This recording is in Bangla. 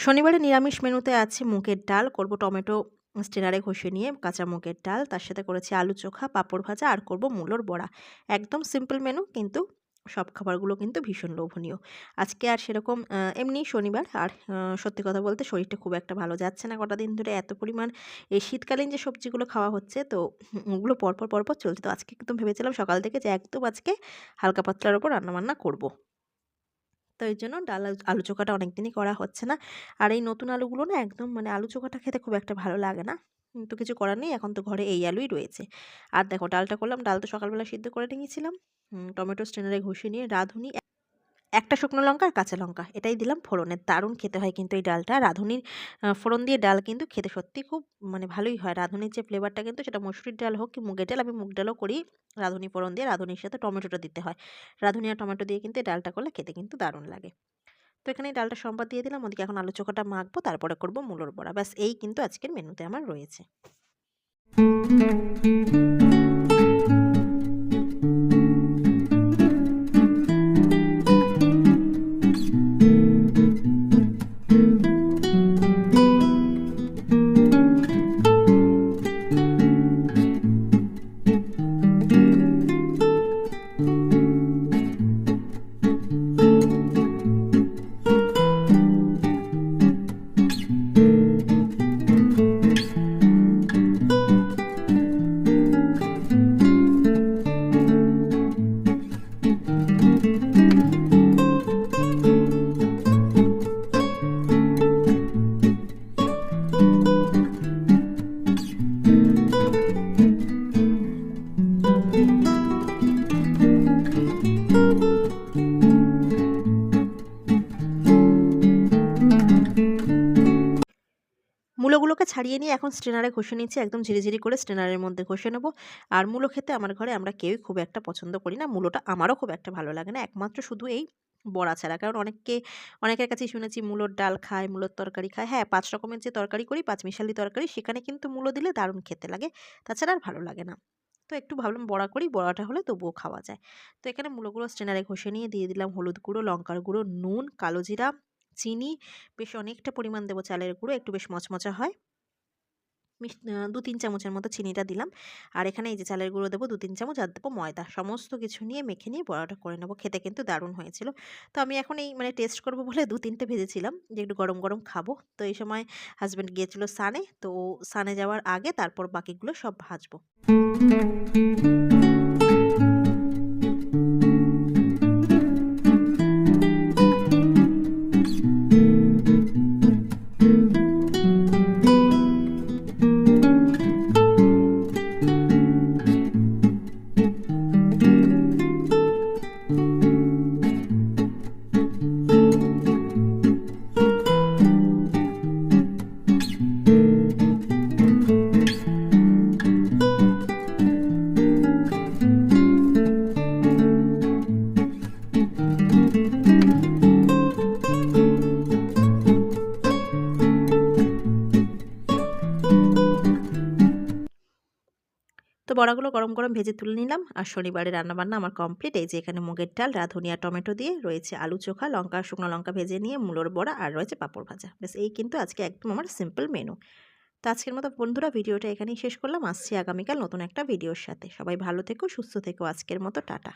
শনিবারে নিরামিষ মেনুতে আছে মুগের ডাল, করব টমেটো স্ট্রেনারে ঘষে নিয়ে কাঁচা মুগের ডাল, তার সাথে করেছি আলু চোখা, পাঁপড় ভাজা আর করব মূলোর বড়া। একদম সিম্পল মেনু, কিন্তু সব খাবারগুলো কিন্তু ভীষণ লোভনীয়। আজকে আর সেরকম এমনি শনিবার আর সত্যি কথা বলতে শরীরটা খুব একটা ভালো যাচ্ছে না কটা দিন ধরে। এত পরিমাণ এই শীতকালীন যে সবজিগুলো খাওয়া হচ্ছে, তো ওগুলো পরপর চলছে। তো আজকে একদম ভেবেছিলাম সকাল থেকে যে একদম আজকে হালকা পাতলার ওপর রান্নাবান্না করব। তো এর জন্য ডাল আলু চোখাটা অনেকদিনই করা হচ্ছে না। আর এই নতুন আলুগুলো না একদম মানে আলু চোখাটা খেতে খুব একটা ভালো লাগে না। কিন্তু কিছু করার নেই, এখন তো ঘরে এই আলুই রয়েছে। আর দেখো ডালটা করলাম, ডাল তো সকালবেলা সিদ্ধ করে নিয়েছিলাম। টমেটো স্ট্রেনারে ঘষে নিয়ে রাঁধুনি একটা শুকনো লঙ্কা আর কাঁচা লঙ্কা এটাই দিলাম ফোড়নে। দারুণ খেতে হয় কিন্তু এই ডালটা। রাঁধুনির ফোড়ন দিয়ে ডাল কিন্তু খেতে সত্যিই খুব মানে ভালোই হয়। রাঁধুনির যে ফ্লেভারটা, কিন্তু সেটা মসুরির ডাল হোক কি মুগের ডাল, আমি মুগ ডালও করি রাঁধুনি ফোড়ন দিয়ে। রাঁধুনির সাথে টমেটোটা দিতে হয়। রাঁধুনি আর টমেটো দিয়ে কিন্তু এই ডালটা করলে খেতে কিন্তু দারুণ লাগে। তো এখানে ডালটা সম্বাদ দিয়ে দিলাম, ওদিকে এখন আলু চোখাটা মাখবো, তারপরে করব মূলোর বড়া। ব্যাস এই কিন্তু আজকের মেনুতে আমার রয়েছে। মূলোগুলোকে ছাড়িয়ে নিয়ে এখন স্ট্রেনারে ঘষে নিচ্ছি, একদম ঝিরিঝিরি করে স্ট্রেনারের মধ্যে ঘষে নেব। আর মূলো খেতে আমার ঘরে আমরা কেউই খুব একটা পছন্দ করি না। মূলোটা আমারও খুব একটা ভালো লাগে না, একমাত্র শুধু এই বড়া ছাড়া। কারণ অনেকের কাছেই শুনেছি মূলোর ডাল খায়, মূলোর তরকারি খায়। হ্যাঁ, ৫ রকমের যে তরকারি করি, পাঁচমিশালি তরকারি, সেখানে কিন্তু মূলো দিলে দারুণ খেতে লাগে। তাছাড়া আর ভালো লাগে না। তো একটু ভাবলাম বড়া করি, বড়াটা হলে তবুও খাওয়া যায়। তো এখানে মূলোগুলো স্ট্রেনারে ঘষে নিয়ে দিয়ে দিলাম হলুদ গুঁড়ো, লঙ্কার গুঁড়ো, নুন, কালো জিরা, চিনি, বেশ অনেকটা পরিমাণ দেবো চালের গুঁড়ো, একটু বেশ মচমচা হয়। ২-৩ চামচের মতো চিনিটা দিলাম। আর এখানে এই যে চালের গুঁড়ো দেবো ২-৩ চামচ, আর দেবো ময়দা। সমস্ত কিছু নিয়ে মেখে নিয়ে বড়াটা করে নেবো। খেতে কিন্তু দারুণ হয়েছিল। তো আমি এখন এই মানে টেস্ট করব বলে ২-৩টে ভেজেছিলাম যে একটু গরম গরম খাবো। তো এই সময় হাসব্যান্ড গিয়েছিল সানে। তো সানে যাওয়ার আগে তারপর বাকিগুলো সব ভাজবো। তো বড়াগুলো গরম গরম ভেজে তুলে নিলাম। আর শনিবারের রান্নাবান্না আমার কমপ্লিট। এই যে এখানে মুগের ডাল, রাঁধুনি আর টমেটো দিয়ে রয়েছে আলু চোখা, শুকনো লঙ্কা ভেজে নিয়ে মূলোর বড়া, আর রয়েছে পাঁপড় ভাজা। ব্যাস এই কিন্তু আজকে একদম আমার সিম্পল মেনু। তো আজকের মতো বন্ধুরা ভিডিওটা এখানেই শেষ করলাম। আসছি আগামীকাল নতুন একটা ভিডিওর সাথে। সবাই ভালো থেকো, সুস্থ থেকো। আজকের মতো টাটা।